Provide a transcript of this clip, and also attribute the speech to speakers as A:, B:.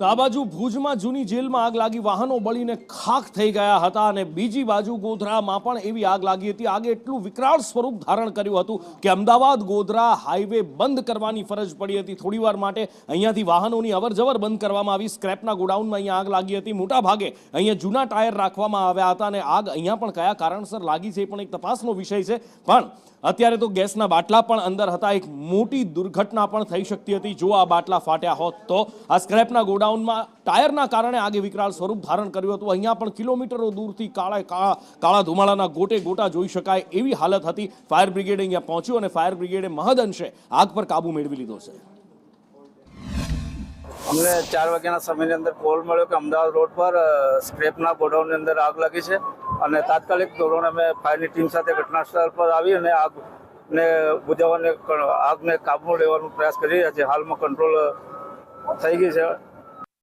A: તો આ બાજુ ભુજમાં જૂની જેલમાં આગ લાગી, વાહનો બળીને ખાખ થઈ ગયા હતા અને બીજી બાજુ ગોધરામાં પણ એવી આગ લાગી હતી. આગે એટલું વિકરાળ સ્વરૂપ ધારણ કર્યું હતું કે અમદાવાદ ગોધરા હાઈવે બંધ કરવાની ફરજ પડી હતી. થોડીવાર માટે અહીંયાથી વાહનોની અવરજવર બંધ કરવામાં આવી. સ્ક્રેપના ગોડાઉનમાં અહીંયા આગ લાગી હતી. મોટા ભાગે અહીંયા જૂના ટાયર રાખવામાં આવ્યા હતા અને આગ અહીંયા પણ કયા કારણસર લાગી છે એ પણ એક તપાસનો વિષય છે. પણ અત્યારે તો ગેસના બાટલા પણ અંદર હતા. એક મોટી દુર્ઘટના પણ થઈ શકતી હતી જો આ બાટલા ફાટ્યા હોત તો. આ સ્ક્રેપના ગોડાઉનમાં ટાયરના કારણે આગે વિકરાળ સ્વરૂપ ધારણ કર્યું હતું. અહીંયા પણ કિલોમીટરો દૂરથી કાળા ધુમાડાના ગોટે ગોટા જોઈ શકાય એવી હાલત હતી. ફાયર બ્રિગેડ અહીંયા પહોંચ્યું અને ફાયર બ્રિગેડે મહદઅંશે આગ પર કાબુ મેળવી લીધો છે.
B: અમને 4 વાગ્યાના સમયની અંદર કોલ મળ્યો કે અમદાવાદ રોડ પર સ્ક્રેપના ગોડાઉનની અંદર આગ લાગી છે અને તાત્કાલિક ધોરણે અમે ફાયરની ટીમ સાથે ઘટના સ્થળ પર આવી અને આગને બુઝાવવાને આગને કાબૂમાં લેવાનો પ્રયાસ કરી રહ્યા છે. હાલમાં કંટ્રોલ થઈ ગઈ છે.